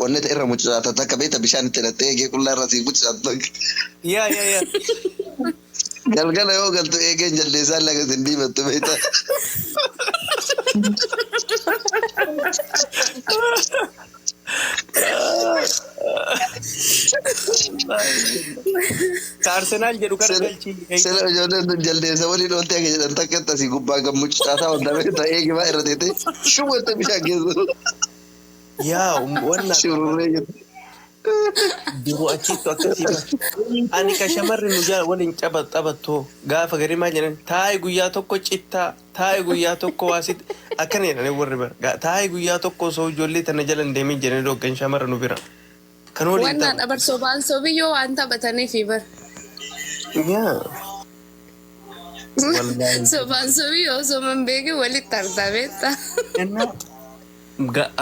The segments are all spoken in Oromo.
qonneta irra mucata takka beeta bishaan itti lattee eegee qullaa irra sii mucata. yaa Galgala yoo galtu eegeen jaldeessaa laga sin diimattu beeta. Arsenal jedhu kana galchi. Sila ijoolleen jaldeessa waliin oolte akka jedhan takka tasii gubbaa kan mucaataa wanta beeta eegi baa irra teete shumatti bishaan keessa. Yaa wannan Shururree jettu. Diru achitti akkasii ani ka shamarri nu jala waliin taphattu gaafa garii maal jedhan taa'ee guyyaa tokko cittaa taa'ee guyyaa tokko waasitti akkana jedhanii warri bara taa'ee guyyaa tokko osoo ijoollee tana jala hin deemin jedhanii dhoggan shamarra nu bira. Kan waliin Wannan dabar sobaan sobiyyoo waan taphataniif bar. yaa wallahi Sobaan sobiyyoo osoo man beeke walitti argameetta.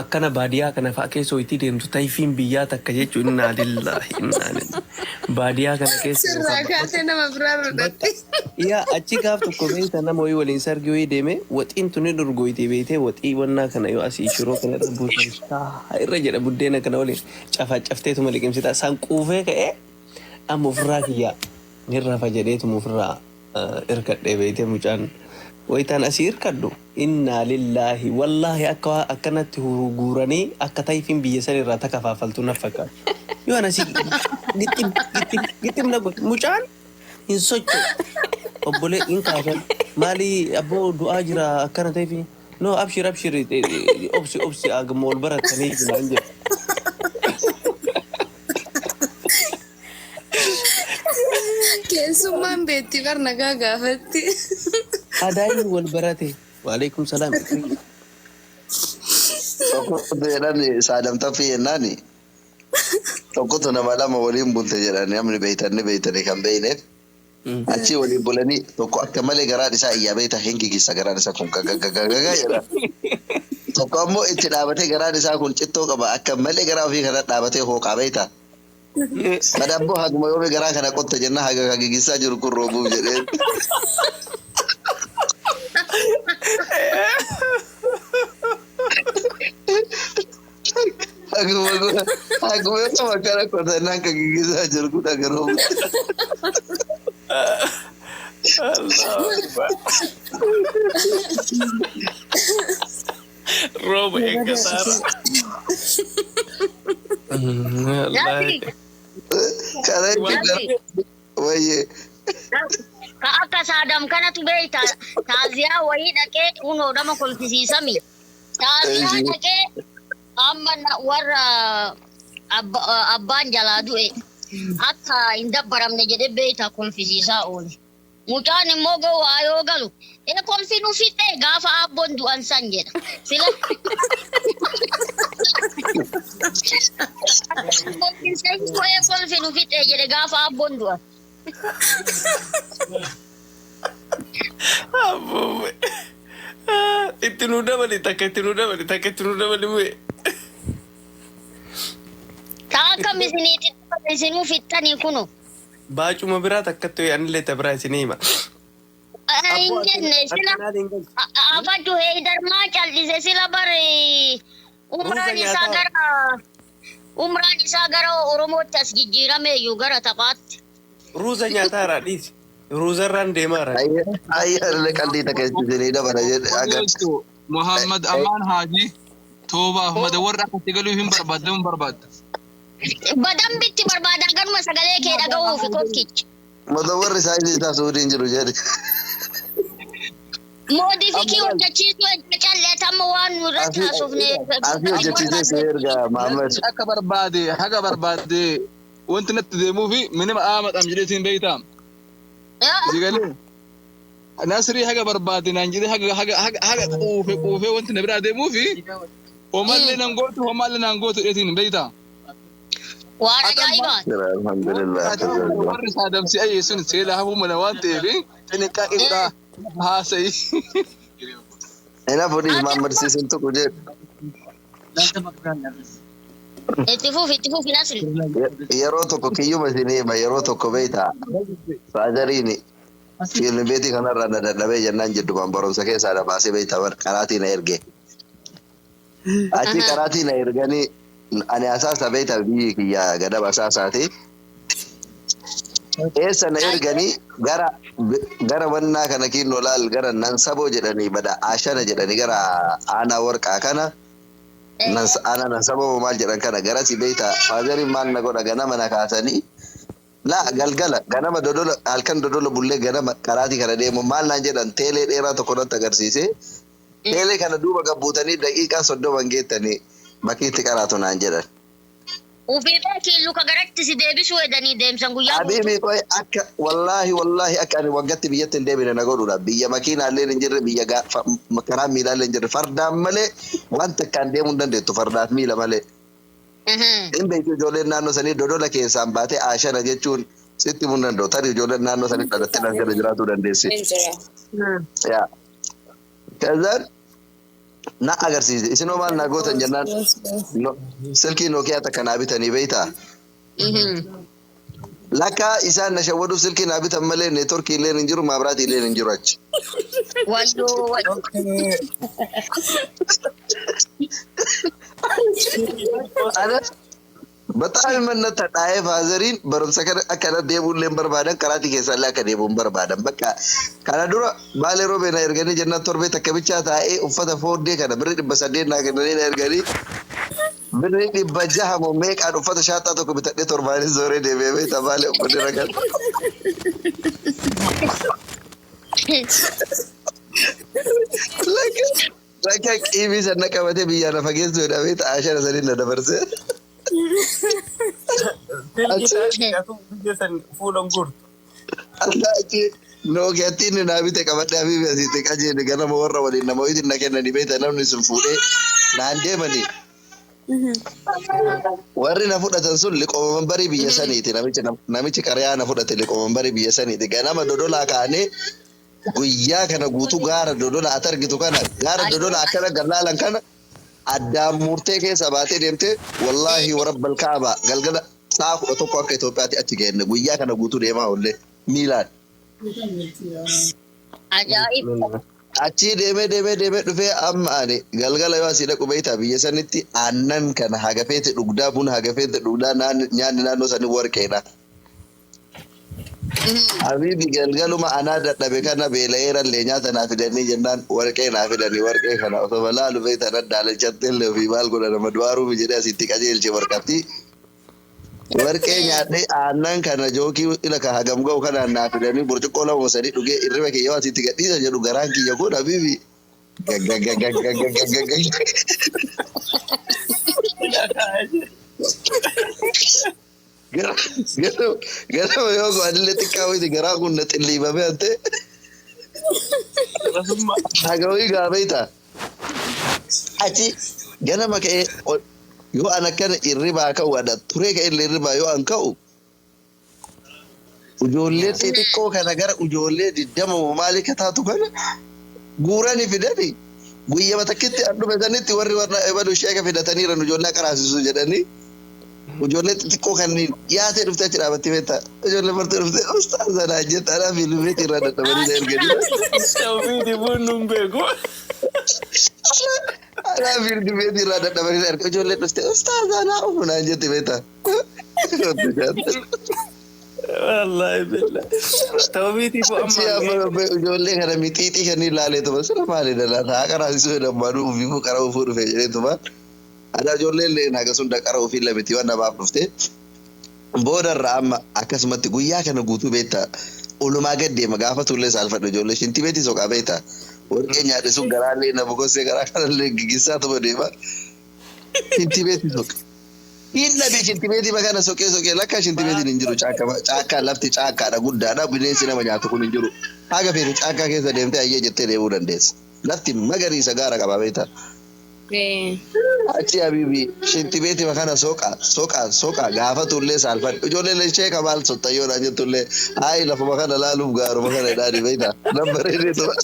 akkana baadiyyaa kana fa'aa keessa itti deemtu tayfiin biyyaa takka jechuun innaa lillahi innaa lillahi baadiyyaa kana keessa Sirraa kaatee nama biraa rodhatte. yaa achi gaaf tokko beekta nama wayii waliin sargi wayii deeme waxiin tuni dorgoyte beektee waxii wannaa kana yoo asii shiroo kana irra buusan irra jedha buddeena kana waliin cafteetuma liqimsita san quufee ka'ee amma ofirraa kiyyaa nirrafa jedheetuma ofirraa irkadhee beektee mucaan wayitaan asii irkadhu innaa lillahi wallahi akkanatti guuranii akka tayfiin biyya san irraa takkafaafaltu na fakkaata. Yoo anasii gittim na godhe mucaan hin socho'u obbolee hin kaasan maalii abboo du'aa jira akkana tayfiin no abshir obsi agama wal baratanii jiran jedhu. Keessummaan beetti bar nagaa gaafatti. Adaayi wal barate. Waalaikum salaam. Tokkotu jedhani saadamta fi jennaani. Tokkotu nama lama waliin bulte jedhani namni beeytanii kan beeyneef. Achi waliin bulanii tokko akka malee garaan isaa iyyaa beeyta hin gigisa garaan isaa kun gagagagagaa jedha. Tokko ammoo itti dhaabatee garaan isaa kun cittoo qaba akka malee garaa ofii kana dhaabatee hooqaa beeyta. Madabboo haguma yoo garaa kana qotta jenna haga gigisaa jiru kun roobuuf jedhee. Aku itu makanya kota nang kegigis aja aku tak gerom. Rob yang kasar. Karena juga, wajib. Akka saadam kanatu beeyta taaziyaa wayii dhaqee kunoo nama kolfisiisami. Taaziyaa dhaqee amma warra abbaan jalaa du'e akka hin dabbaramne jedhee beeyta kolfisiisaa oole. Mucaan immoo gowwaa yoo galu kolfi nu fixee gaafa abboon du'an san jedha. Sila kolfi nu fixee jedhe gaafa abboon du'an. Abu, itu nuda balik tak boleh. Taaka misiniitiin fittanii kunu. Baju mabira tak tu yang leta berai sini mak. Hin jenne sila afaddu heedarmaa callise sila bari umraan isaa gara Oromootti as jijjiirame iyyuu gara taphaatti. Ruza nyata radis. Ruza rande mara. Ayah lekali tak jadi dah pada agak. Muhammad Aman Haji Toba Madawar akka galu hin barbad. Badam bitti barbaadan garuma sagalee kee dhaga'uuf kokkichi. Madawar saya tidak suri jiru jadi. Modifikii hojjechiisuu callee tamma waan nurratti haasofne. Asii hojjechiisee seerga Muhammad. Haga barbaade wanti natti deemuufi minima aamadham jedheetiin beeytaam. Sigalee Nasri haga barbaade naan jedhee haga quufee wanti na biraa deemuufi homallee nan gootu jedheetiin beeytaam. Waan ajaa'ibaa. Alhamdulillah. Warri saadamsi ayyee sun seela hafuu mana waan ta'eefi xinniqqaaqiidhaa haasa'i. Ina pun Muhammad season tu kuje. Itti fufi Nasri. Yeroo tokko kiyyuma isinii yeroo tokko beeyta saajariini fiilmi beetii kanarraa na dadhabee jennaan jedhu kan barumsa keessaa baasee beeyta karaatii na erge achi karaatii na erganii ani asaasa beektaa biyyi kiyya gadaba asaasaati. Eessa na erganii gara wannaa kana kinnoo laal gara nan saboo jedhanii bada ashana jedhanii gara aanaa warqaa kana ana nan saboo maal jedhan kana gara si beektaa faazariin maal na godha ganama na kaasanii laa galgala ganama dodola halkan dodola bullee ganama karaatii kana deemu maal naan jedhan teelee dheeraa tokko natti agarsiise teelee kana duuba gabbuutanii daqiiqaa 30 geettanii bakkiitti qaraatu naan jedhan. Ufii beekii luka garatti si deebisuu edanii deemsan guyyaa Habibi koy akka wallahi akka ani waggaatti biyyatti hin deebine na godhuudha. Biyya makiinaallee hin jirre biyya karaa miilaallee hin jirre fardaan malee wanta akkaan deemuu hin dandeettu fardaaf miila malee. Hin beektu ijoolleen naannoo sanii dodola keessaan baatee ashana jechuun sitti mun danda'u tarii ijoolleen naannoo sanii dhalattee dhangala'aa jiraachuu dandeessi. Kazaan na agarsiise isinoo maal na gootan jennaan silkii Nokiyaa takka naa bitanii beektaa. Lakka isaan na shawwaduuf silkii naa bitan malee neetworkii illee hin jiru maabiraatii illee hin jiru achi. Bataami manna tadhaa'ee faazariin barumsa kana akkana deemuullee barbaadan karaatii keessaallee akka deemuun barbaadan bakka kana dura baalee roobee na erganii jennaan torbee takka bichaa taa'ee uffata fooddee kana birri 800 naa kennanii na erganii birri 600 moo meeqaan uffata shaattaa tokko bitadhee torbaanis zooree deebi'ee beektaa baalee uffata rakan. Lakka qiimii sanna qabatee biyyaa na fageessuu jedhamee ta'aa shana saniin na dabarsee. Nookiyattiin naa bite qabadhaa fi asitti qajeele ganama warra waliin nama wayitiin na kennanii beektaa namni sun fuudhee naan deemanii. Warri na fudhatan sun liqooman barii biyya saniiti namichi qariyaa na fudhate liqooman barii biyya saniiti ganama dodolaa kaanee guyyaa kana guutuu gaara dodola ati argitu kana gaara dodola akkana gallaalan kana addaan murtee keessa baatee deemtee wallaahi warabbal kaabaa galgala sa'a 11 akka Itoophiyaatti achi geenne guyyaa kana guutuu deemaa oollee miilaan. Ajaa'ib. Achi deemee dhufee amma ani galgala yoo asii dhaqu beektaa biyya sanitti aannan kana hagafeete dhugdaa buna hagafeete dhugdaa nyaanni naannoo sanii warqeedha. Habibi galgaluma anaa dadhabe kana beela'eerallee nyaata naa fidanii jennaan warqee naa fidanii warqee kana osoo balaalu beektaa daalachattee illee ofii maal godha nama du'aaruuf jedhee asitti qajeelche warqatti. Warqee nyaadhee aannan kana jookii ila ka hagam ga'u kanaan naa fidanii burcuqqoo lama sadii dhugee irriba kiyya asitti gadhiisa jedhu garaan kiyya kun habibi. Ganama yoo go'anillee xiqqaa wayiiti garaa kun na xilliibame ante. Hagawii gaabeeta. Achi ganama ka'ee yoo an akkana irribaa ka'u adda turee ka'e illee irribaa yoo an ka'u ijoollee xixiqqoo kana gara ijoollee 20 maali ka taatu kana guuranii fidanii guyyama takkitti an dhume sanitti warri warra ebalu sheeka fidataniira ijoollee qaraasisu jedhanii. Ijoollee xixiqqoo kanneen dhiyaatee dhuftee achi dhaabattee beektaa ijoollee martee dhuftee ustaaza naa jette anaa fi lumeetii irraa dadhabanii na erganii. Shawwiiti bunnuun beeku. Anaa fi lumeetii irraa dadhabanii na erga ijoollee dhuftee ustaaza naa ufu naan jette beektaa. Wallaahi billa. Tawbiitiif amma ijoollee kana mixiixii kanneen ilaalee tuma sira maali dalaata haa qaraasisuu jedhamu ofii karaa ofuu dhufee jedhee tuma. Ada ijoollee illee naga sun daqara ofii lamiti waan namaaf dhufte boodarra amma akkasumatti guyyaa kana guutuu beektaa olumaa gad deema gaafa tullee saalfadhu ijoollee shinti beetii soqaa beektaa warqee nyaadhe sun garaallee nama gossee garaa kanallee gigisaa tuma deema shinti beetii soqa. Hin dhabii shinti beetii makana soqee lakka shinti beetiin hin jiru caakkaa lafti caakkaadha guddaadha bineensi nama nyaatu kun hin jiru haga feetu caakkaa keessa deemtee ayyee jettee deemuu dandeessa lafti magariisa gaara qabaa beektaa. Achi habibi shinti beeti makana soqa gaafa tullee saalfadhu ijoollee lechee kamaal sottayyoodhaan jettullee hayi lafa makana laaluuf gaaru makana idhaani beektaa lambareedee tuma.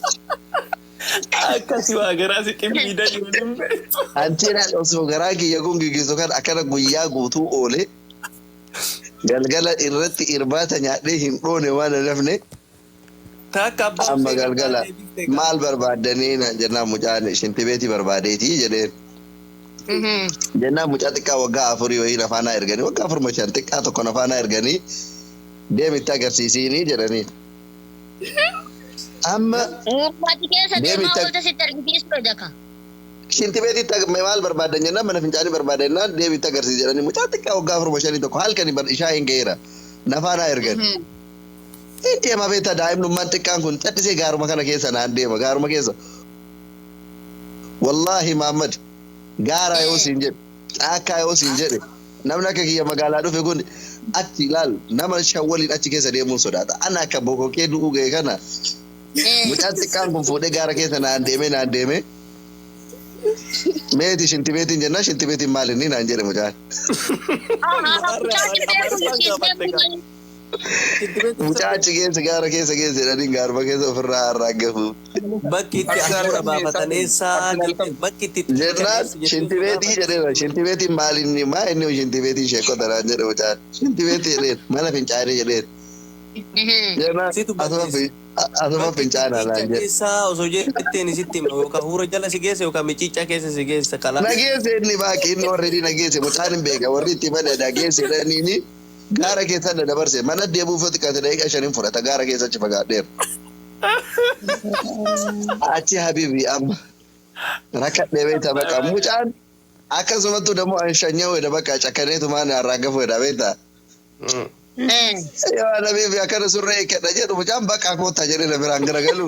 akkasi waa garaa si qimmiidha jiruun beektu. Antiin osoo garaa kiyya kun gigisu kan akkana guyyaa guutuu oole galgala irratti irbaata nyaadhee hin dhoone waan nafne. Amma galgala maal barbaadanii jennaan mucaan shinti beetii barbaadeetii jedheen. Jennaan mucaa xiqqaa waggaa afurii wayii nafaanaa erganii waggaa afur machaan xiqqaa tokko nafaanaa erganii deemitti agarsiisini jedhanii. Amma Uummati keessa deemaa oolta sitti argisiisu daka. shinti beetitti maal barbaadan jennaan mana fincaanii barbaadan jennaan deemitti agarsiis jedhanii mucaa xiqqaa waggaa afur mashanii tokko halkanii ishaa hin ga'eera nafaanaa ergan. Deema beektaa daa'imnummaan xiqqaan kun cadhisee gaaruma kana keessa naan deema gaaruma keessa. Wallaahi Muhammad gaara yoo siin jedhe caakkaa yoo siin jedhe namni akka kiyya magaalaa dhufe kun achi ilaal nama shan waliin achi keessa deemuun sodaata. Ana akka bokokee du'uu ga'e kana mucaan xiqqaan kun fuudhee gaara keessa naan deeme. Meeti shinti beetiin jennaan shinti beetiin maal inni naan jedhe mucaan. Mucaa achi keessa gaara keessa jedhanii gaaruma keessa ofirraa harraaggafu. Bakki itti hafuura baafatan eessaa bakki itti Jennaan shinti beetii jedheera shinti beetiin maal inni maa inni shinti beetiin sheekota naan jedhe mucaan shinti beetii jedheen mana fincaanii jedheen. Jennaan asuma fincaanaa naan jedhe. Eessaa osoo jetteen sitti hima yookaan huura jala si geessa yookaan miciicaa keessa si geessa kalaa. Nageesse inni baaki inni warri nageesse mucaan hin beeka warri itti mana nageesse jedhaniini. Gaara keessa dabarse mana deebi'uuf xiqqaate daqiiqaa shaniin fudhata gaara keessa achi fagaadheera. Achi habibi amma rakkadhee beektaa baqa mucaan akkasumattuu dammoo anshanyee wayda baqa cakkaneetu maan harraaggafu wayda beektaa. Yoo habibi akkana surree eeggadha jedhu mucaan baqa koottaa jedhee na biraan garagalu.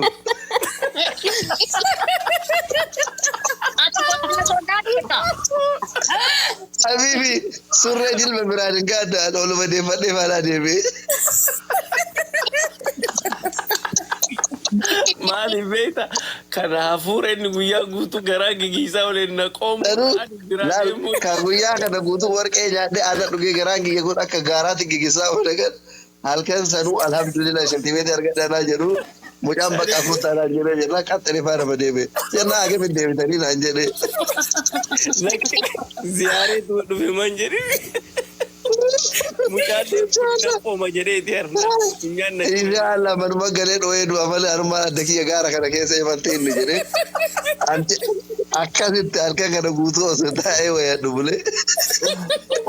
Habibi surree jilba biraan hin gaadda ooluma deeffadhee maalaa deemee. Maali beekta kana hafuura inni guyyaa guutuu garaa gigiisaa waliin naqoomu. Kan guyyaa kana guutuu warqee nyaadhee aannan dhugee garaan giyya kun akka gaaraatti gigisaa oolan halkan sanuu alhamdulillah shantimeetii argadhanaa jedhu mucaan bakka fuutaa naan jedhee jennaan qaxxalee faana nama deeme jennaan hagam hin deebitanii naan jedhee. Ziyaaree dhufe man jedhi. Mucaan deema jedheeti harna. Inshallah manuma galee dhoo'ee du'a malee harumaan adda kiyya gaara kana keessa himantee inni jedhee. Akkasitti halkan kana guutuu osoo taa'ee wayyaadhu bulee.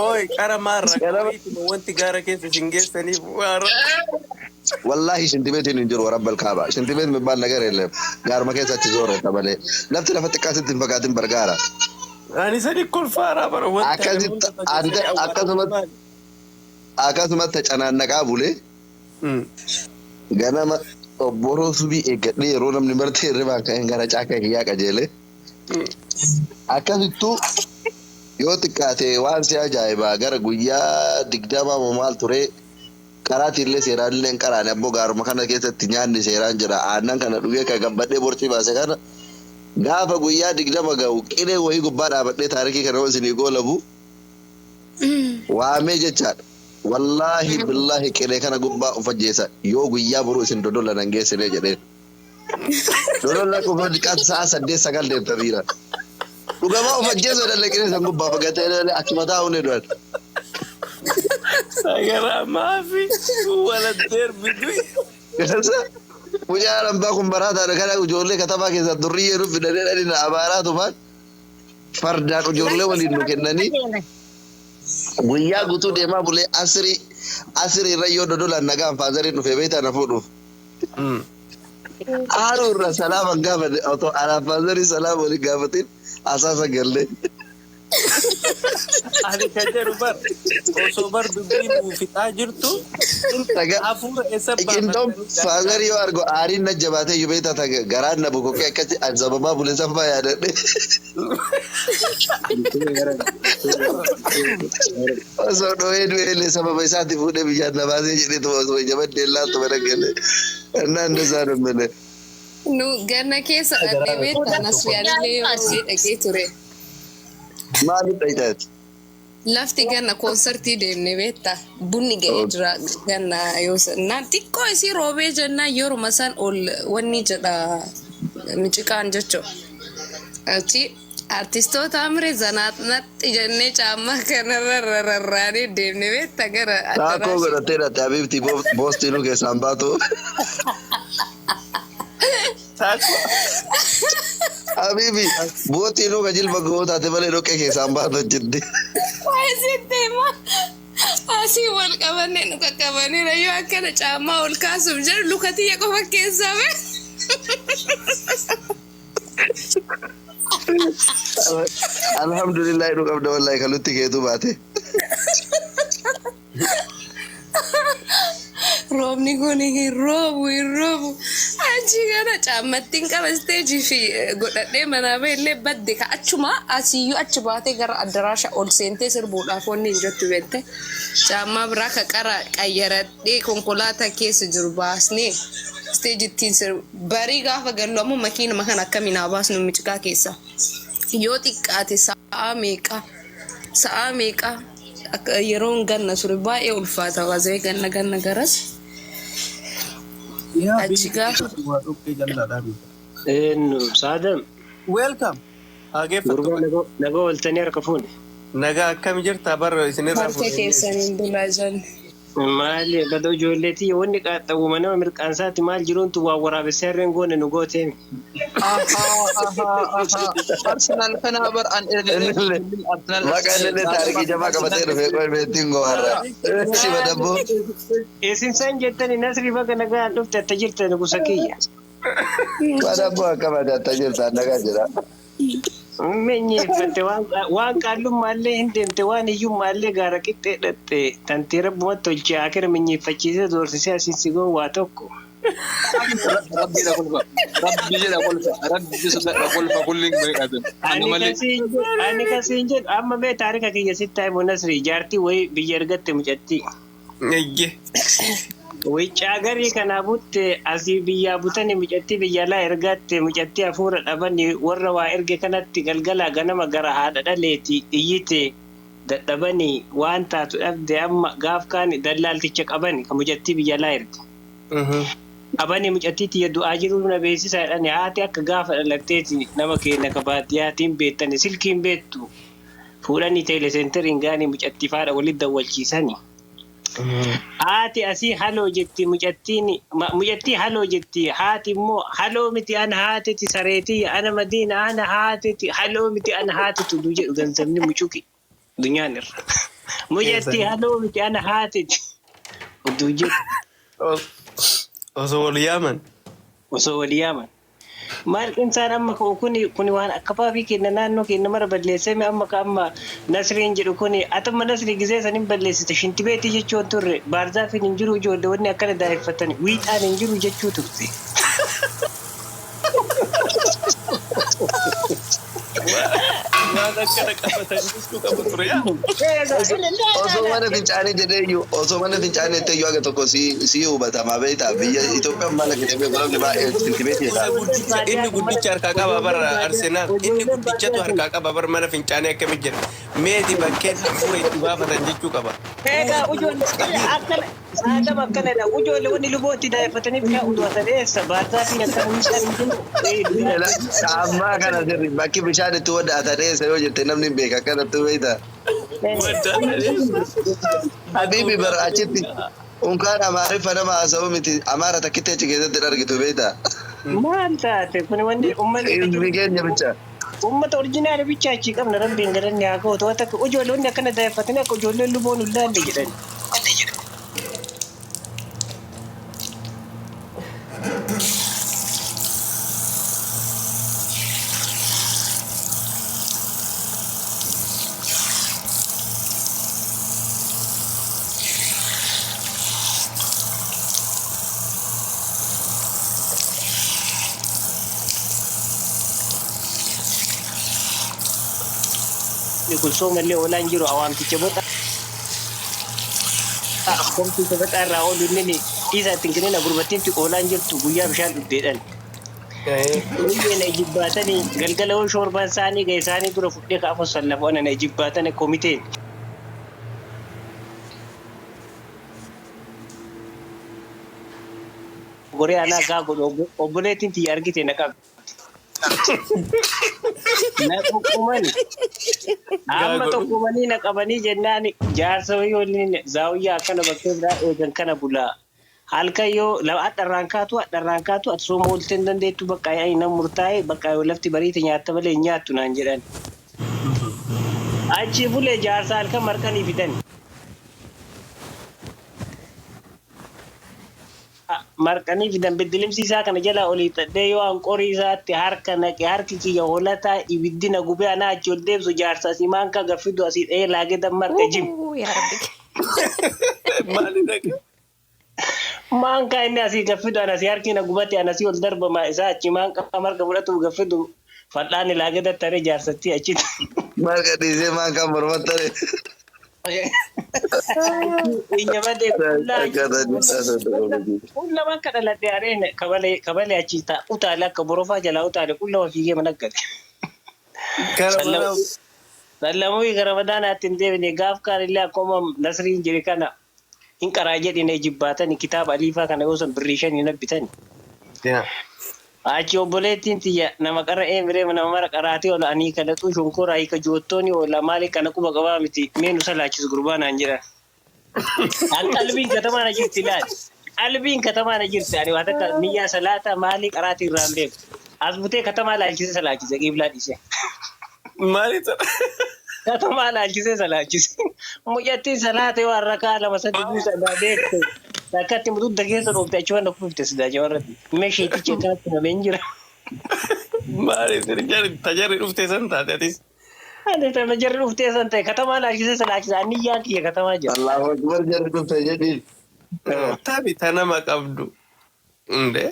Ooy qara maarra wanti gaara keessa sin geessaniif waara. Wallahi shintimeetiin hin jiru warabbal kaaba. Shintimeet mibbaan nagar elleef gaaruma keessa achi zoorata malee. Lafti lafa xiqqaasitti hin fakaatin bargaara. Ani sadi kolfaaraa bara wanta. Akkasumatti canaannaqaa bulee. Ganama obboroo subii eeggadhee yeroo namni martee irribaan ka'een gara caakkaa kiyyaa qajeelee. Akkasittuu yoo xiqqaate waan si ajaa'ibaa gara guyyaa 20 maal turee karaatti illee seeraan illee hin qaraane abboo gaaruma kana keessatti nyaanni seeraan jira aannan kana dhugee kan gabbadhee borcii baase kana gaafa guyyaa 20 ga'u qilee wayii gubbaa dhaabadhee taarikii kana isinii goolabu waamee jechaadha. Wallahi billahi qilee kana gubbaa ufajjeessa yoo guyyaa boruu isin dodolla nan geessinee jedheen. Dodolla qofa dhiqaatu sa'a 8-9 deemta biira. Dhugamaa ufajjeessa dalle qilee san gubbaa fagatee achuma taa'uun edduudha. Sagaraa maafi wala deerbidui. Mucaan ambaa kun baraataadha kana ijoollee katabaa keessa durrii yeroo fidanii dhalina abaaraatu maan fardaan ijoollee waliin nu kennanii guyyaa guutuu deemaa bulee asirii irra yoo dodolaan nagaan faazariin dhufee beektaa na fuudhuuf. Haaruu irra salaama gaafate otoo anaaf faazarii salaama waliin gaafatiin asaasa gallee. Ani kan jedhu bar osoo bar dubbiin fixaa jirtu hafuura eessa Indoom faazarii yoo argu aariin na jabaatee yoo beektaa garaan na bokokkee akkasi sababaa bulee saffaa yaadadhe. Osoo dhoo'ee du'eellee sababa isaatti fuudhee biyyaan na baasee jedheetu osoo jabaddee laattu mana galee naan isaa dubbine. Nu ganna keessa dhadhee beektaa nasfiyaallee yoo dhagee ture. Maali dhayitaati? Lafti ganna koonsartii deemne beektaa bunni ga'ee jira ganna yoo naan xiqqoo isii roobee jennaan yeruma san ol wanni jedha miciqaan jechuu. Achi artistoota amree zanaatnatti jennee caammaa kanarra rarraanee deemne beektaa gara. Taakoo godhattee dhatte Habiibti boostinuu keessaan baatu. Habibi, bootii nu gajil bagoo taate malee dhoqqee keessaan baatu jiddi. Waa'ee sitteema. Asii wal qabannee nu qaqqabaniira yoo akkana caammaa ol kaasuuf jedhu luka tiyya qofa keessaa bee. Alhamdulillah nu qabda wallahi kanutti keetu baate. Roobni kun hin roobu. Achi kana caammattiin qaba isteejii fi godhadhee manaa illee badde ka achuma asiyyuu achi baatee gara addaraasha ol seentee sirbuudhaaf wanni hin jettu beekte. Caammaa biraa ka qara qayyaradhee konkolaataa keessa jiru baasnee isteejittiin barii gaafa gallu ammoo makiinuma kan akkamiin haa baasnu miciqaa keessa. Yoo xiqqaate sa'a meeqa yeroon ganna sure baay'ee ulfaata waazee ganna garas. Achi gaafa. Saadam. Welcome. Nagaa waltanii harka fuuni. Nagaa akkam jirta barra isinirraa Harka keessaniin bulaa jiran. Maali badoo ijoolleetii wanni qaxxawuma nama mirqaansaatti maal jiruuntu waa waraabessee harreen goone nu gooteemi. Arsenal kana bar an Maqaan inni taarikii jamaa qabatee dhufee qoy beettiin goharra. Si badaboo. Isin san jettani nasri baga nagaa dhufte atta jirte nugusa kiyya. Badaboo akkam atta jirta nagaa jira. Menyeeffate waan qaallummaallee hin deemte waan hiyyummaallee gaara qixxee dhatte tantee rabbumatti tolchee akira menyeeffachiisee doorsisee asiin goo waa tokko. Rabbi jedha kolfa. Rabbi sodaa kolfa kulliin beekatan. Ani kasiin jedhu amma mee taarika kiyya sitti himu nasri jaartii wayii biyya ergatte mucatti. Eeyyee. Wichaa garii kanaa butte asii biyyaa butanii mucatti biyya alaa ergatte mucatti hafuura dhabanii warra waa erge kanatti galgala ganama gara haadha dhaleeti iyyite dadhabanii waan taatu dhabde amma gaaf kaan dallaalticha qabani kan mucatti biyya alaa erge. Qabanii mucatti tiyya du'aa jiru na beeksisaa jedhani haati akka gaafa dhalatteeti nama keenya ka baadiyyaatiin beektani silkiin beektu fuudhanii teeleseentariin gaanii mucatti faadha walitti dawwalchiisani. Haati asii haloo jetti mucattii haloo jetti haati immoo haloo miti ana haateti sareetii ana madiina ana haateti haloo miti ana haateti du jedhu ganzabni mucuqi dunyaan irra mucattii haloo miti ana haateti du jedhu osoo wal yaaman. Maal insaan amma kuni waan akka faafii kenna naannoo kenna mara balleessame amma nasriin jedhu kuni atamma nasrii gisee sanin balleessite shintibeetii jechuun turre baarzaafiin hin jiru ijoollee wanni akkana daa'effatani wiixaan hin jiru jechuu turte. Waan akkana qabatan jechuu qabu ture yaa. Osoo mana fincaanii ta'eyyuu aga tokko si hubatamaa beektaa biyya Itoophiyaan maal akka ta'e beeku baay'ee sentimeetii jedha. Inni guddicha harkaa qaba bara Arsenaal. Inni guddichatu harkaa qaba bara mana fincaanii akkamitti jira. Meeti bakkeen hafuura itti baafatan jechuu qaba. Egaa ijoollee akkana saadam akkanadha ijoollee wanni lubootti daa'effatanii bishaan udwatan eessa baarzaafiin akkana bishaan hin jiru. Ammaa kana sirri bakki bishaan itti waddaatan eessa yoo jette namni beeka akkanatti beektaa. Habibi bara achitti unkaan amaariffa nama haasa'u miti amaara takkitti achi keessatti argitu beektaa. Maal taate kun wanni Ilmi keenya bicha. ummata orjinaali bicha achi qabna rabbiin galanni haa ga'u ta'u akka ijoollee akkana daa'effatanii akka ijoolleen luboon ullaalle jedhani. Kun soomallee oolaan jiru awaamticha boxa. Kompiita boxa irraa oolu inni dhiisaa ittiin kennina gurbattiin oolaan jirtu guyyaa bishaan dhugdeedhaan. Kunneen ejibbaatanii galgala hoo shoorbaan isaanii ga'e isaanii dura fudhee ka'aaf sallafa onan ejibbaatan komiteen. Goree alaa gaa godhu obboleettiin tiyya argite na qabu. Naqukumani amma tokkumanii naqabanii jennaan jaarsa wayyooliin zaawiyyaa akkana bakkee biraa eegan kana bulaa halkan yoo addarraan kaatu ati soo mooltee hin dandeettu bakka ayi nan murtaa'e bakka yoo lafti bariite nyaatta malee hin nyaattu naan jedhan. Achi bulee jaarsa halkan marqanii fidan. Marqanii fidan beddelimsi isaa kana jala olii xaddee yoo hanqorii isaatti harka naqe harki kiyya hoolataa ibiddi na gubee anaa achi ol deebsu jaarsa asii maanka gaffidu asii dha'ee laagee dammarqa jim. Maali dhaqe? Maanka inni asii gaffidu anasii harki na gubate anasii ol darbama isaa achi maanka marga fudhatu gaffidu fadhaani laagee dattare jaarsatti achitti. Marga dhiisee maanka mormattare. Inya badee kulla bakka dhaladhee areen kabalee achi utaale akka borofaa jalaa utaale kulla wafiigee managgate. Sallamuu gara madaanaatti hin deebine gaaf kaanillee akkuma nasriin jire kana hin qaraa jedhine jibbaatani kitaaba aliifaa kana yoo san birrii 5 nabbitani. Achi obboleettiin tiyya nama qara eemree nama mara qaraatee ol anii kadhatu shonkoraa hiika joottooni oola maali kana quba qabaa miti meenu salaachisu gurbaan jira. Qalbiin katamaa na jirti laal. Qalbiin katamaa na jirti ani waa takka niyyaa salaata maali qaraatii irraan beeku. As butee katamaa laalchise salaachise qiblaa dhiise. Maali ta'e? Katamaa laalchise salaachise. Mucattiin salaata yoo harrakaa lama sadii buusa beekte. Sakkatti mududda keessa dhoofte achi waan dhufte sidaa jawarratti. Meesheetichi kaatti na beenjira. Maali tajarri dhuftee san taate atis? Ani tajarri dhuftee san ta'e katamaa laalchise salaachise anniyyaan kiyya katamaa jira. Allahu akbar jarri dhufte jedhiin. Tabi ta nama qabdu. Inde?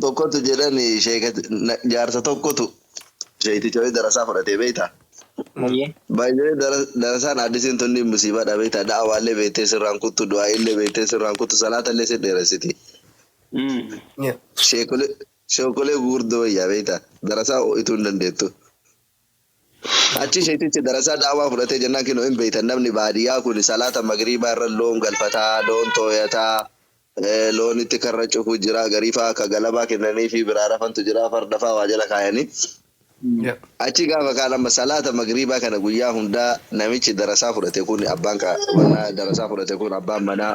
Tokkotu jedhani jaarsa tokkotu sheeticha wayii darasaa fudhatee beektaa? Baay'ee darasaan addisiin tunni musiibaa dhabeeta da'awaallee beektee sirraan kuttu du'aa'illee beektee sirraan kuttu salaatallee si dheeressiti. Sheekolee gurguddoo wayyaa beektaa darasaa ho'ituu hin dandeettu. Achi sheetichi darasaa da'awaa fudhatee jennaan kinoo hin beektan namni baadiyyaa kun salaata magriibaa irra loon galfataa loon tooyataa loon itti karra cufu jira gariifaa akka galabaa kennanii fi biraa rafantu jira fardafaa waa jala kaayanii. Achi gaafa kaan amma salaata magriibaa kana guyyaa hundaa namichi darasaa fudhate kun abbaan darasaa fudhate kun abbaan manaa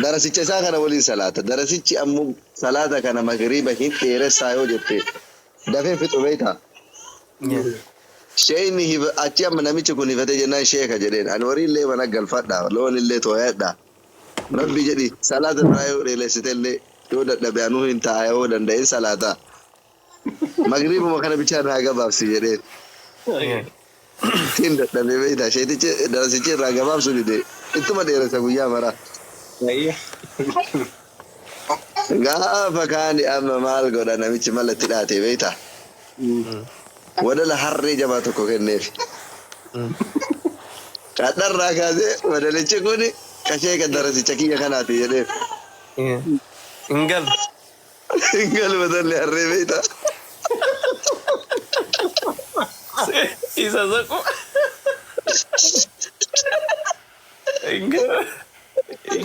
darasicha isaa kana waliin salaata darasichi ammoo salaata kana magriiba hin dheeressaa yoo jette dafee fixu beektaa. Sheeyni achi amma namichi kun hifate jennaan sheeka jedheen ani wariillee mana galfadhaa loonillee tooyadhaa rabbi jedhi salaata biraa yoo dheelessitellee yoo dadhabe anuu hin taa'a yoo danda'in salaataa. Magriibuma kana bichaan haa gabaabsi jedheen. Ittiin dadhabee beektaa sheetichi darasichi irraa gabaabsu dide ittuma dheeressa guyyaa maraa. Gaafa kaani amma maal godha namichi malatti dhaate beektaa. Wadala harree jabaa tokko kenneef. Kadharraa kaasee wadalichi kun qashee kan darasicha kiyya kanaati jedheen. Hingal wadalli harree beektaa. Isa zaku.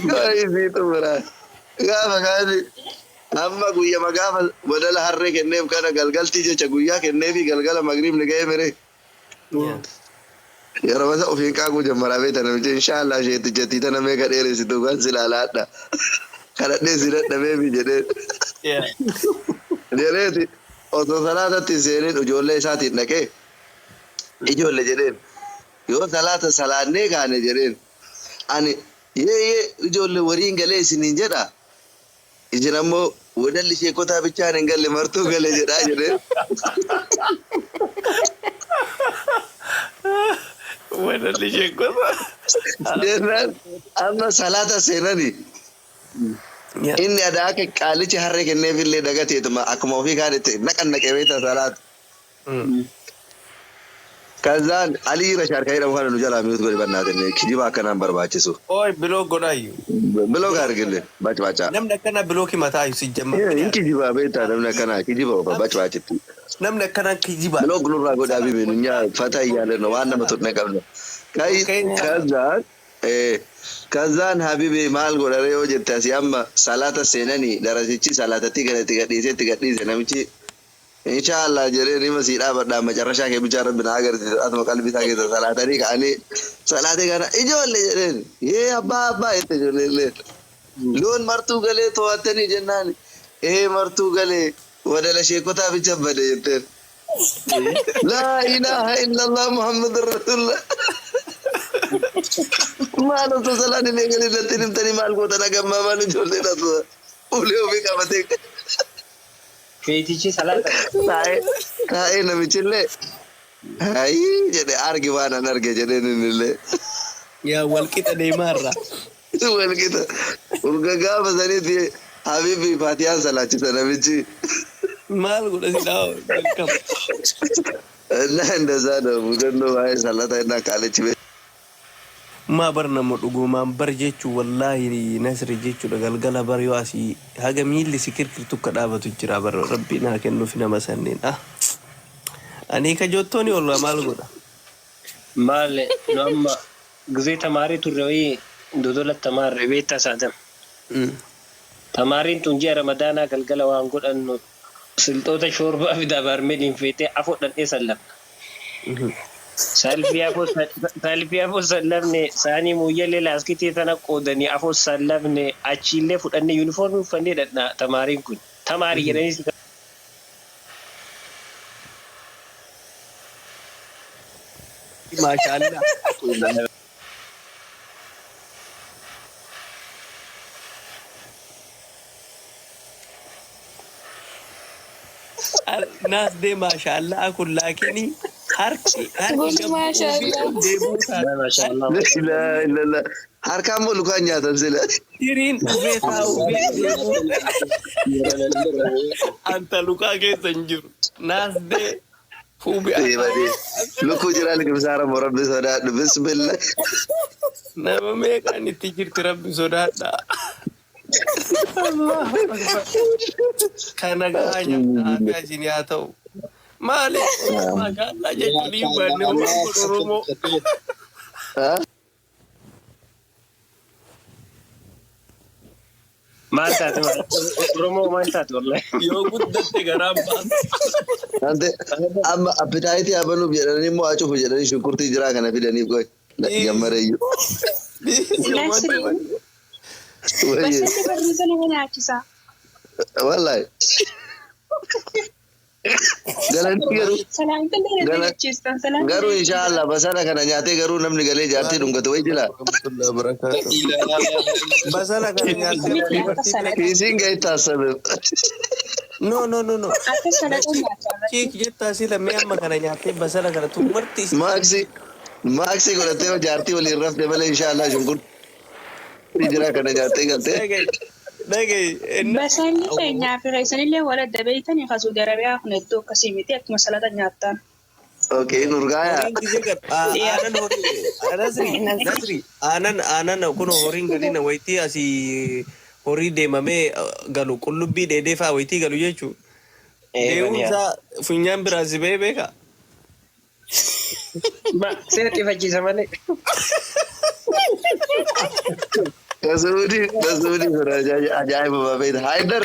Baay'ee tuura. Gaafa kaani amma guyyaa gaafa wadala harree kenneef kana galgaltii jecha guyyaa kenneefi galgala magriibni ga'ee mere. Yeroo masa ofiin qaaquu jammaraa beektan namichi inshaallah sheeticha tiita namee ka dheeressitu kan silaalaadha. Kadhadhee si dadhabeefi jedheen. Jedheeti osoo salaatatti seenin ijoollee isaatiin dhaqee ijoollee jedheen yoo salaata salaannee kaane jedheen ani yee ijoollee wariin galee isiniin jedha isin ammoo wadalli sheekotaa bichaan hin galle martuu galee jedhaa jedheen. Wadalli sheekotaa. Jennaan amma salaata seenanii. Inni ada akka qaalichi harree kenneefillee dagateetuma akkuma ofii kaanitti naqannaqee beektaa salaata. Kazaan Alii Rashaad kan jedhamu kana nu jalaa mi'uutu gadi bannaatinne kijiba akkanaan barbaachisu. Ooy biloo godhaayyuu. Biloo gaargille bacbacaa. Namni akkana bilooki mataayu si jamma. Hin kijibaa beektaa namni akkanaa kijiba ofa bacbachitti. Namni akkana kijiba. Biloo gulurraa godhaa bibiin nyaa fataa iyyaaleeno waan nama tuqne qabna. Kazaan habibi maal godhare yoo jette asii amma salaata seenanii darasichi salaatatti gadhiise namichi inshallah jedhee masii dhaabadhaa macarrashaa kee bichaa rabbi naa agarsiisa asuma qalbii isaa keessa salaatanii ka'anii salaatee kana ijoollee jedheen yee abbaa itti ijoollee loon martuu galee to'attanii jennaan martuu galee wadala sheekotaa bicha bade jetteen laa ilaaha illallah muhammadur rasulullah maal osoo salaan hin eegalin irratti himtanii maal gootan hagammaa maal ijoollee dhatu ulee ofii qabatee Feetichi salaata. Taa'ee namichillee hayii jedhe argi waan an arge jedheen innillee. Yaa walqixa deemaarra. Walqixa urga gaafa saniiti Habibi Faatiyaan salaachisa namichi. Maal godha si dhaa'u beekama. Innaa indasaa dha mudannoo waa'ee salaata innaa kaalechi bee. Maa bar nama dhugumaan bar jechuu wallaahi Nasri jechuudha galgala bar yoo asii haga miilli si kirkirtu akka dhaabatu jira bar rabbi naa kennuuf nama sanneen ani ka jottooni ollaa maal godha Maal nama gizee tamaarii turre wayii dodola tamaarre beektaa saatam. Tamaariin tun ji'a Ramadaanaa galgala waan godhannu silxoota shoorbaa fi dabarmeen feetee afoo dhandhee sallabna. Salphii afoo sallabne saanii muyyallee laaskitii tana qoodanii afoo sallabne achiillee fudhannee yuunifoormii uffannee dhadhaa tamaariin kun. Tamaarii jedhaniis maashaallah naas dee maashaallah kun laakini harki ilaalaa harkaan moo lukaan nyaatan sila hiriin dhufee taa'u anta lukaa keessa hin jiru naas dee lukuu jiraan gibsaara moo rabbi sodaadhu bismillah nama meeqaan itti jirti rabbi sodaadha kana gahaa nyaata isin haa ta'u maali magaalaa jechuun hin baanne Oromoo maal taate Oromoo maal taate wallahi. yoo guddatte garaan baasa. Amma appitaayitii abanuuf jedhanii immoo acufu jedhanii shunkurtii jiraa kana fidaniif qoy gammareeyyu. Basatti barreessa nama nyaachisa. Wallahi. Garuu inshallah basana kana nyaatee garuu namni galee jaartii dhungatu wayi jira. Basana kana nyaatee Isiin gahee taasisamu. no kiki jettaa sila mee amma kana nyaatee basana kana tummarti Maaksi godhatee jaartii waliin rafte malee inshallah shunkurtii jiraa kana nyaatee galtee. Basanni keenyaa fi reessanillee wal adda beeytanii Saudi Arabiyaa kun iddoo akkasii miti akkuma salata nyaattan. Okay, nurgaaya. Aanan kun horiin galina wayitii asii horii deemamee galu qullubbii dheedee fa'aa wayitii galu jechuun. Deemuusaa funyaan biraa si ba'ee beekaa? Seetti fakkisa malee. Kasuudi kun ajaa'iba babeeta. Haydar.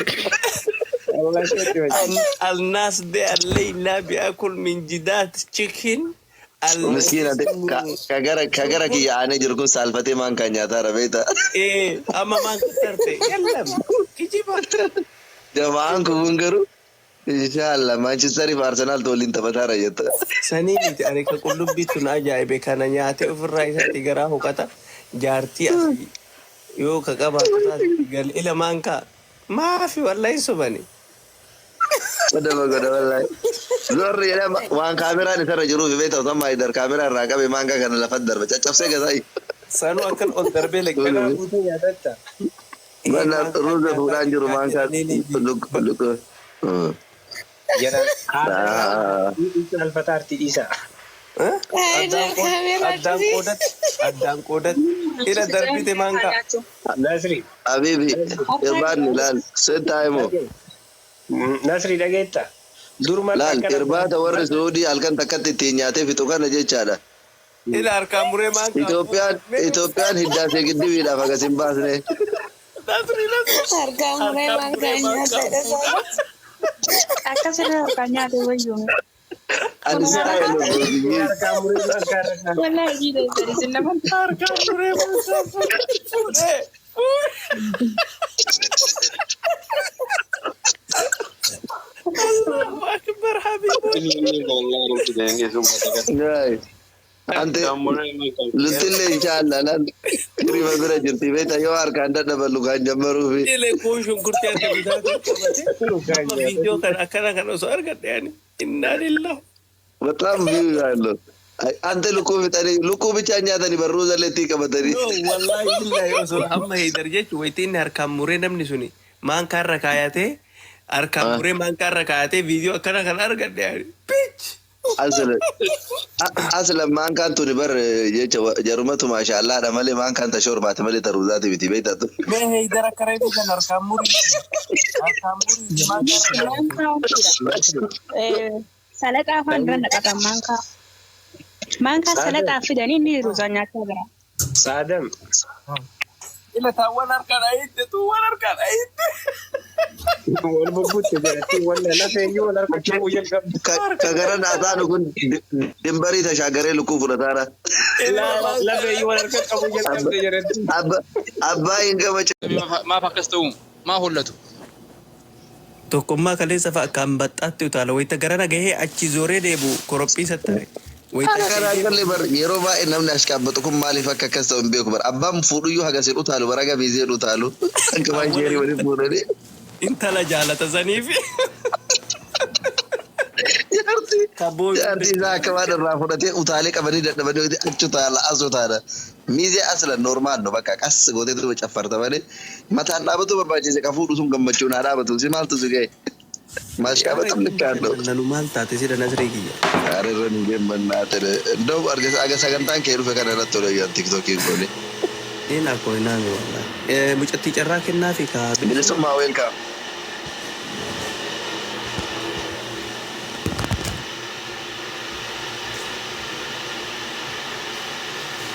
الناس دي الليلة بياكل من جدات تشيكن مسكين كغرك يعني جركو سالفتي مان كان ياتا ربيتا ايه اما ما كترتي يلا كيجيبها جماعان كونغرو ان شاء الله مانشستر بارسنال تولين تبتا ريتا سنيني انا كل بيتنا عجائب كان نياتي في الرئيس تيغراه كتا جارتي يو كغبا قال الى مانكا ما في والله سبني Ada wallahi. Zor ya wan kamera ni tara juru beta sama idar kamera raka be manga kana lafat darba cacap se gazai. Sanu akan on darbe lek kana butuh ya datta. Mana ruza bulan juru manga luk. Jara Al-Fatar ti isa. Addaan qodat ila darbite manga. Nasri. Habibi irban lal sentaimo. Nasri dhageetta. Durma Laal irbaata warri Saudi halkan takkatti ittiin nyaatee fixu kana jechaadha. Ila harkaan muree manga. Itoophiyaan hiddaasee giddibiidhaaf akkas hin baasne. Harkaan muree manga nyaata. Akkasirraa kan nyaate wayyuu. Ani style of the Harkaan muree akka harkaan. Wallahi jiidha isin nama. Harkaan muree fuudhee. Allahu akbar habibi. guys. Ante lutille inshallah lan kiriba bira jirti beta yo harkaan dadhabalu kan jammaru fi Ile kun shunkurtii adda bitaa qabate video kan akkana kan osoo argadhe yani inna lillahi. በጣም ቪው ያለው አንተ ልኩ ብቻ nyaatani barruu zalleetti qabatani No wallahi billahi osoo amma heydar jechu waytiin harkaan muree namni suni maan kaarra kaayatee harkaan muree maan kaarra kaayatee video akkana kan argadhe yani bitch. asla maan kan tuni bar jecha jarumatu maashaallah dha malee maan kan tashor baate malee taruuzaati biti beektaa tu Mee heydar akka reetu kan harkaan murii maan kaarra Salaxaa afaan dura naqatan maankaa. Maankaa salaxaa fidanii inni ruusaa nyaachaa jira. Saadam. ila taawwan harkaan ayitte tuuwwan harkaan ayitte. Wal bubbutte jedhatti walla lafa iyyuu wal harka qabuu jalqabdu. kagara naataan kun dimbarii tashaagaree lukkuu fudhataara Lafa iyyuu wal harka qabuu jalqabdu jedhatti. abbaa hin gama maaf akkas ta'u maa hollatu Tokkummaa kaleessa fa'a kan baxxaatti utaala wayita garana gahee achi zooree deebu korophii sattare. Akkana galle bar yeroo baay'ee namni ashkaabbatu kun maaliif akka akkas ta'u hin beeku bar abbaan fuudhuyyuu hagasin utaalu bara gabiizeen utaalu akka baay'ee waliin fuudhanii Intala jaalata saniif. jaartii isaa akka waan irraa fudhatee utaalee qabanii dadhabanii achi utaala as utaala miizee aslan normaal no bakka qas gooteetu caffarta malee mataan dhaabatu barbaachise ka fuudhu sun gammachuun haa dhaabatu si maaltu si ga'e maashkaabatu likkaadho Nanu maal taate sida nasree kiyya. Gaarreerra ni deemannaa ture iddoo aga sagantaan kee dhufe kana irratti tole yan tiktookiin goone Ina ko inaami wallahi. Mucatti carraa kennaa fi kaa. bilisummaa weelkaam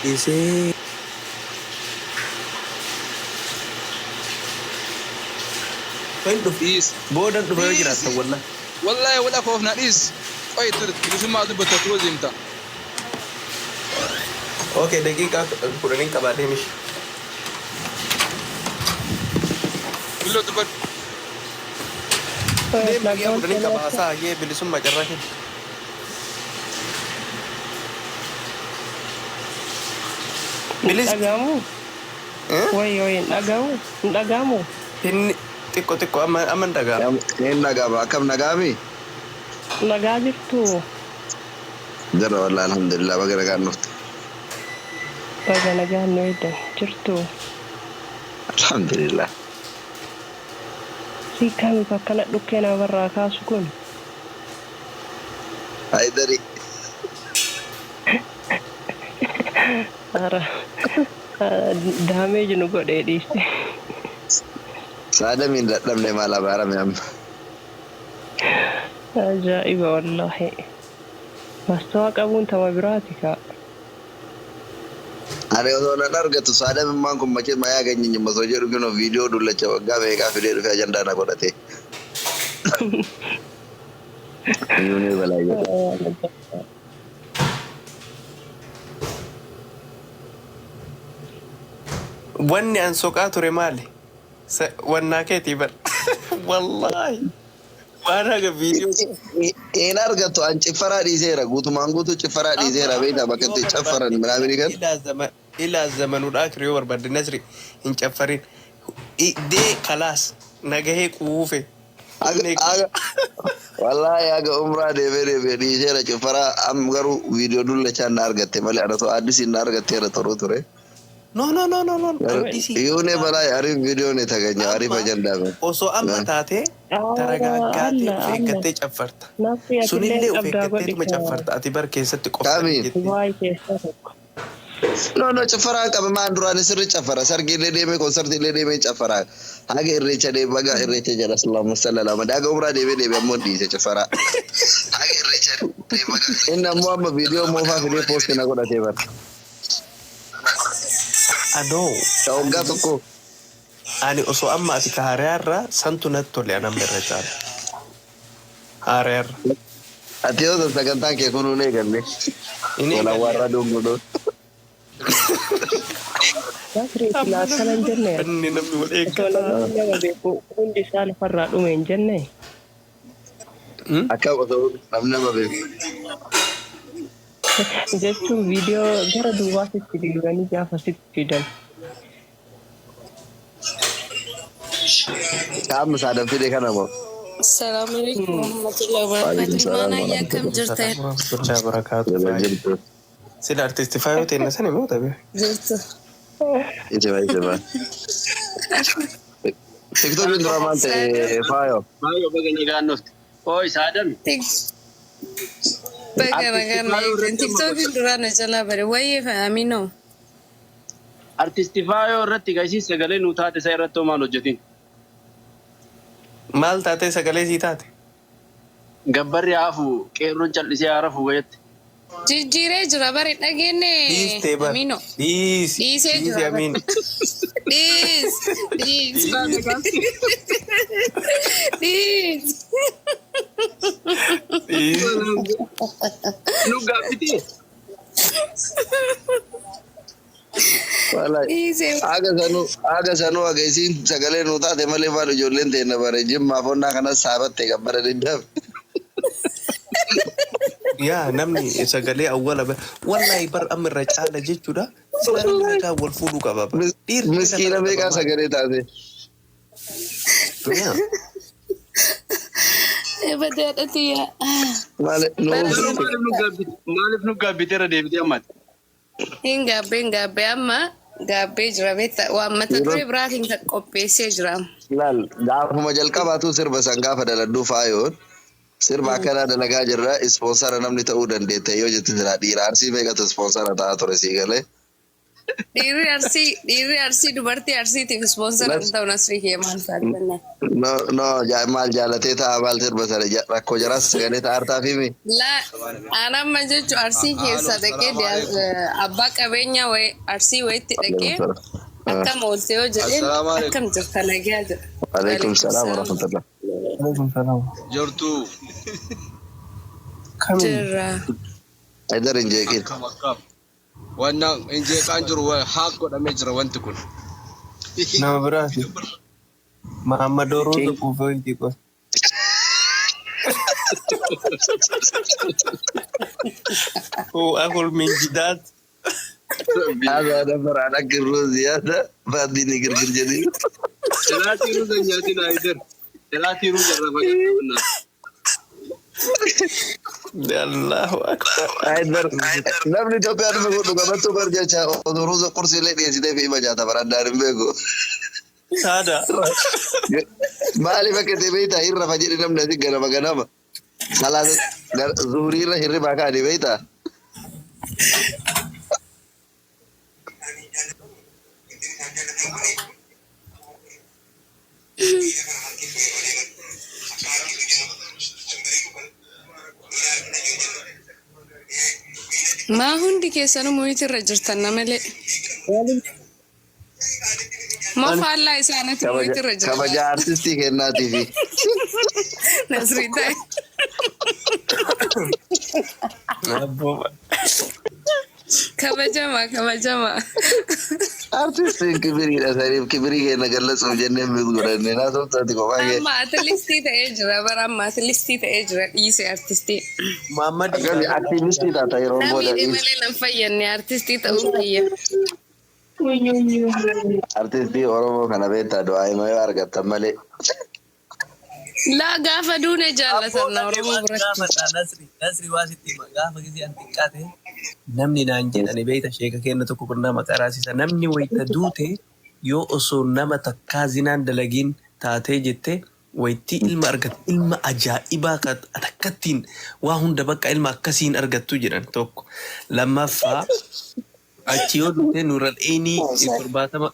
Isee. Fain dhufi. dhiis Boodan dhufa yoo jiraatan wallahi. wallahi wala koofna dhiis qoytu bilisummaa dubbata turuu zimta Okay, daqiiqaa kudhaniin qabaatee mishi. billoo dubbatu Deem daqiiqaa kudhaniin qabaasaa hayyee bilisummaa carraa kenna. Bilis. Dhagamu. Wayyo hin dhagamu. Inni xiqqoo amma hin dhaga'amu. hin nagaama akkam nagaami Nagaa jirtu. jara wallah alhamdulillah baga nagaan nufte Baga nagaan nu edan jirtu. alhamdulillah Si kami akkana dhukkee namarraa kaasu kun. haydari Ara daamee nu godhee dhiiste. saadamiin dadhabne maal abaarame amma Ajaa'iba wallahi. Mastawaa qabuun tama biraati kaa. ani osoo nan argatu saadamimmaan kun machi mayaa ganyinyi masoo jedhu kino viidiyoo dullacha waggaa meeqaa fidee dhufe ajandaa na godhate iyyuunii balaa jedha Wanni an soqaa ture maali? Wannaa keetii bar. Wallahi. Waan haga viidiyoo. Een argatu an ciffaraa dhiiseera guutumaan guutuu ciffaraa dhiiseera beektaa bakka itti caffaran midhaamini kan Ilaa zamanuudhaa kiriyoo barbaadde nasri hin caffarin. Dee kalaas nagahee quufe. wallahi aga umraa deemee dhiiseera ciffaraa am garuu viidiyoo dullachaan na argatte malee anatoo addisiin na argatteera toruu ture. No. Iyyuunii balaa ariif viidiyoo ni taganya ariif ajandaame. Osoo amma taate taragaaggaatee of eeggattee caffarta. Sunillee of eeggattee dhuma caffarta. Ati bar keessatti qofta jettee. Waa'ee keessaa tokko. No caffara qaba maan duraan sirri caffara sargiillee deemee konsertiillee deemee caffara haga irreecha deemee baga irreecha jala sallallahu sallallahu alaihi daga umraa deemee ammoo dhiise caffara haga irreecha deemee baga inni ammoo amma viidiyoo moofaa fidee poosti na godhatee bar Adoo. waggaa tokko Ani osoo amma ati kaariyaarraa santu natti tole anan birra caala. Aareer. Ati yoo sagantaan kee kun ulee galle. Wala warra dungudu. Nasri silaa kanan jenne. Inni namni wal Osoo namoonni nama beeku hundi isaa lafarraa dhume hin jenne. Akka osoo namni nama beeku. Jechuun viidiyoo gara duwwaasitti dibanii gaafa sitti fidan. Qaamni saadam fide kana moo? Assalamu alaikum warahmatullahi wabarakatuh. Mana ya kam jirta? Warahmatullahi wabarakatuh. Sila artisti Faayo ta'e sani moo tabe? Jirta. Ijaba. TikTok indra maal ta'e Faayo? Faayo baga ni gaannofte. Ooy saadam. Baga TikTok indra na jala bare waye Amino. Artisti Faayo irratti gaisiis sagalee nu taate isa irratti maal hojjetin? Maal taate sagalee sii taate? Gabbarri hafu qeerroon callisee haarafu wayatti. Jijjiiree jira bare dhageenne Amino. Dhiisee jira Amino. Dhiis. Nu gaaffiti. Wala aga sanu agaisin sagalee nu taate malee maal ijoolleen teenya bare jimmaa fonnaa kanas saabatte gabbara diddaaf. Yaa namni sagalee awwala wallahi bar amirra caala jechuudha. Sagalee kaa wal fuudhuu qaba. Miskiina meeqaa sagalee taate. Badeedhatiya. Maaliif nu gaabbiteera deebitee ammati? Hin gaabbee amma gaabbee jira beekta waan mata duree biraatiin kan qopheessee jira. Laal gaafuma jalqabaatu sirba san gaafa daladhuu Faayoon sirba akkanaa dalagaa jirra ispoonsara namni ta'uu dandeette yoo jettu jira dhiira arsii meeqatu ispoonsara ta'aa ture sii galee. Dhiirri arsii dubartii arsiitiif ispoonsara ta'u Nasrii kee maal fakkeenna. No maal jaalatee ta'a maal sirba sana rakkoo jiraas sagalee ta'artaa fi mi. Anamma jechuun arsii keessa dhaqee abbaa qabeenyaa arsii wayitti dhaqee akkam oolte yoo jedheen akkam jirta nagaa jedha. Alaikum salaam wa rahmatullah. Alaikum salaam. Jortu. Jirra. Haidar hin jeeqin. Wannan in je kan jiru haa godhamee jira wanti kun. Nama biraati. Muhammad Oromoo kuufee wanti kun. Akul min jidaat. Ada berada geruz ya ada badi ni gerger jadi. Selati ru dan nyati na Haidar. Selati ru jarra bagaimana. Allahu akbar. Haidar namni Itoophiyaa dhufe godhu gabattuu barjaacha oduruuza qursiilee dhiyeessitee fi hima jaata baraddaan hin beeku. Saada. Maaliif akka ta'e beektaa hirrafa jedhi namni asii ganama. Salaata zuhuriirra hirribaa kaanii beektaa. Maa hundi keessanuu muhiitirra jirtan namalee. Moo faallaa isaaniitti muhiitirra jirtan. Kabaja artistii kennaatiifi. Nasrii ta'e. Kabajamaa. Artistiin kibiriidha saniif kibirii kenna gallatsuuf jennee mis godhanne naasoftaati kophaa kee. Amma atilistii ta'ee jira bara amma atilistii ta'ee jira dhiise artistii. Muhammad Akkami aktiivistii taata yeroo booda Namni malee nan fayyadne artistii ta'uu kiyya. artistii Oromoo kana beektaa du'aa hima yoo argattan malee. Laa gaafa duune jaallatan na Oromoo biratti. Nasri waa sitti gaafa gisee an xiqqaate namni naan jedhani beekta sheeka kenna tokko kun nama qaraasisa namni wayita duute yoo osoo nama takkaa zinaan dalagiin taatee jette wayitti ilma argatte ilma ajaa'ibaa akkattiin waa hunda bakka ilma akkasiin argattu jedhan tokko lammaffaa achi yoo duute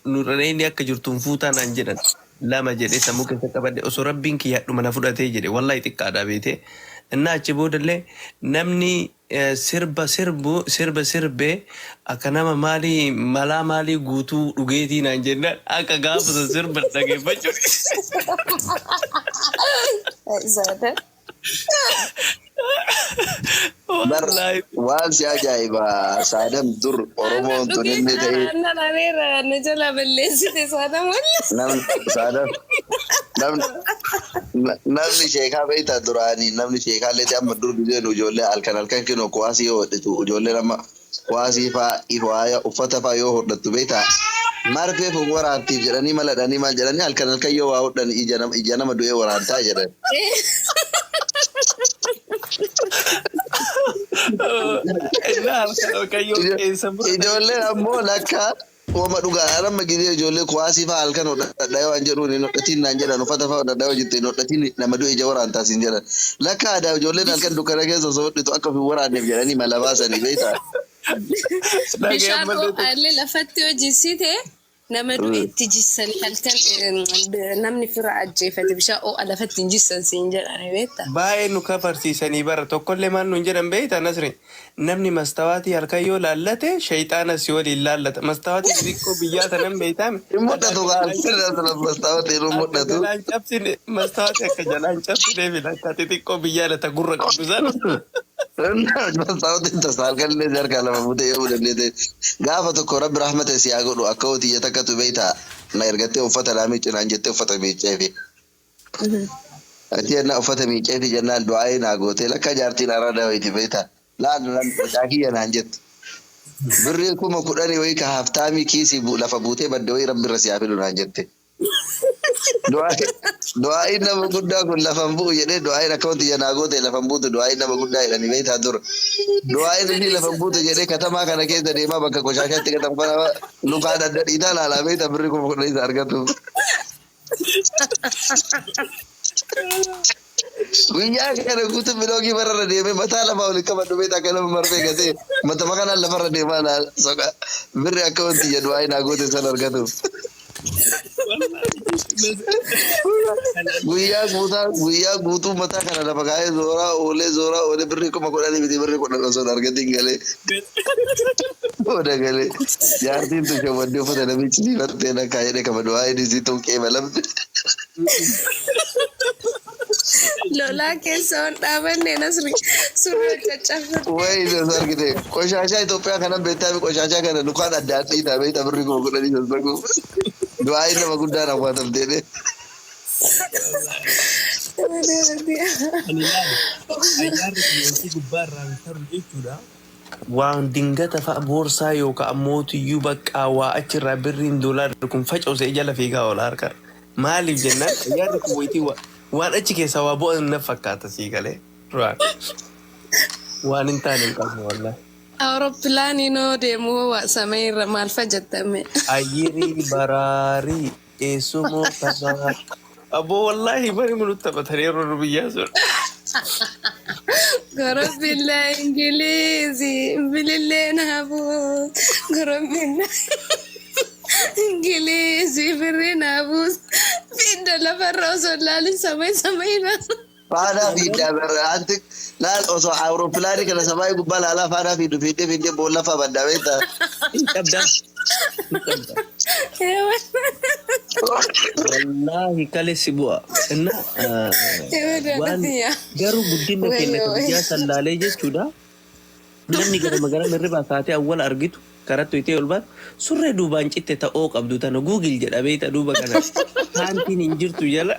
nurradheenii akka jirtuun fuutaa naan jedhan lama jedhee sammuu keessa qabadde osoo rabbiin kiyyaadhuma na fudhatee jedhe wallahi xiqqaadhaa beete innaa achi boodallee namni sirba sirbee akka nama malaa maalii guutuu dhugeetii naan jennaan akka gaafasa sirba dhageeffachuu. والله waan si ajaa'iba saadam dur oromoon tun inni ta'e نجلا بالليل صادم ولا namni sheekaa beektaa duraanii namni sheekaa illee amma dur biyyoon ijoollee halkan kinoo kuwaasii yoo hodhatu ijoollee nama kuwaasii fa'aa uffata fa'aa yoo hodhattu beektaa marfee fuuf waraantiif jedhanii maladhanii maal jedhanii halkan yoo waa hodhan ija nama du'ee waraantaa jedhan. Ijoolleen ammoo lakka Oma dhugaa nama gidee ijoollee kuwaasii fa'aa halkan hodhadhaa yoo jedhuun hin hodhatiin naan jedhan uffata fa'aa hodhadhaa yoo jettu hin hodhatiin nama du'e ija waraantaas hin jedhan. Lakka aadaa ijoolleen halkan dukkana keessa osoo hodhitu akka fi waraanneef jedhanii mala baasanii beektaa. Bishaan ho'aallee lafatti hojjisiite nama du'e itti jissan halkan namni fira ajjeefate bishaan ho'a lafatti hin jissan siin jedhani beektaa. Baay'ee nu kafarsiisanii bara tokkollee maal nuun jedhan beektaa Nasri. Namni mastawaatii halkan yoo laallate shayxaana si waliin laallata. Mastawaatii xixiqqoo biyyaa tanan beektaame. Hin mudhatu gaaffiidhaan mastawaatii hin mudhatu. Jalaan cabsine mastawaatii akka jalaan cabsine fi akka xixiqqoo biyyaa lata gurra qabdu sana. Mastawaatiin tasaa halkan illee jarkaa lama butee yoo dandeete. Gaafa tokko rabbi rahmata si haa godhu akka hojii takkatu beektaa na ergattee uffata laa miiccinaan jettee uffata miicceefi. Ati ennaa uffata miicceefi jennaan du'aa naa gootee lakka jaartiin araada wayiiti beektaa. Laan caakiyya naan jettu. Birrii 10,000 wayii ka haftaamii kiisii lafa buutee badde wayii rabbi irra si haa fidu naan jette. Du'aayin nama guddaa kun lafan bu'u jedhee du'aayin akkawwanti janaa goote lafan buutu du'aayin nama guddaa jedhanii beektaa dura. Du'aayin inni lafan buutu jedhee katamaa kana keessa deemaa bakka qoshaashaatti katamfana lukaan adda dhiitaa laalaa beektaa birrii 10,000 isa argatu. Guyyaa kana guutuu biloogii bararra deemee mataa lama waliin qabadhu beektaa akka nama marfee gatee matama kanaan lafarra deemaa naa soqa birri akka wanti jedhu waa'ee naa goote san argatu. Guyyaa guutuu mataa kana lafa kaa'ee zooraa oolee birri 10,000 miti birri 10 osoo argatiin galee. Oda galee jaartiin tu shawwaddee uffata namichi siifattee nakkaa jedhee kabadu waa'ee disii tuuqee malamte. Lola keessa on dhaabanne Nasri suuraa caccabsatu. Wayi isa argite qoshaashaa Itoophiyaa kanan beektaa qoshaashaa kana lukaan adda addaa isaa beektaa birri 10,000 sassaaqu. Du'aayin nama guddaan hawwatamteedhe. Waan dingata fa'a boorsaa yookaan mootiyyuu bakka waa achirraa birriin doolaarri kun faca'usee jala fiigaa oola harka. Maaliif jennaan yaadni kun wayitii waan achi keessaa waa bu'an na fakkaata sii galee. Waan hin taane hin qabne wallahi. Awurooppilaanii noo deemu samii irra maal fayyadame? Ayyirii baraarii eessumoo tasaa. Aboo wallahi bari minuut taphatanii yeroo biyyaa sun. Gorobbilla Ingiliizi bilillee naabuus. Gorobbilla Ingiliizi birri naabuus. Fidda lafarra osoo laalin samii Faadaa fiiddaa barra anti laal osoo awurooppilaanii kana samii gubbaa laalaa faadaa fiiddu fiiddee boolla fa'aa baddaa beektaa. Hin qabdaa. Wallahi kalessi bu'a. Garuu guddina keenya biyyaa sallaalee jechuudha. Namni gara magaalaa mirribaa kaatee awwal argitu karattu itee ol baatu surree duubaan citte ta'oo qabdu tana guugil jedha beekta duuba kana. Haantiin hin jirtu jala.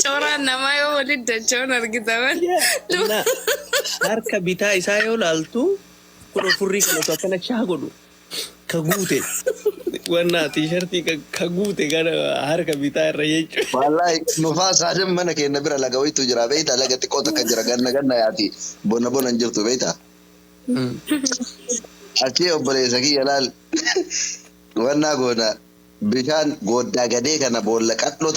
Cooraan namaa yoo waliin dachaa'uun argitaman. Harka bitaa isaa yoo laaltu kun ofirrii kan osoo akkana shaa godhu ka guute wanna tiishartii ka guute gara harka bitaa irra jechuudha. Wallahi nufaa saadam mana keenya bira laga wayitu jira beektaa laga xiqqoo takka jira ganna yaati bona hin jirtu beektaa. Achii obboleessa kiyya laal wannaa goona bishaan gooddaa gadee kana boolla qal'oo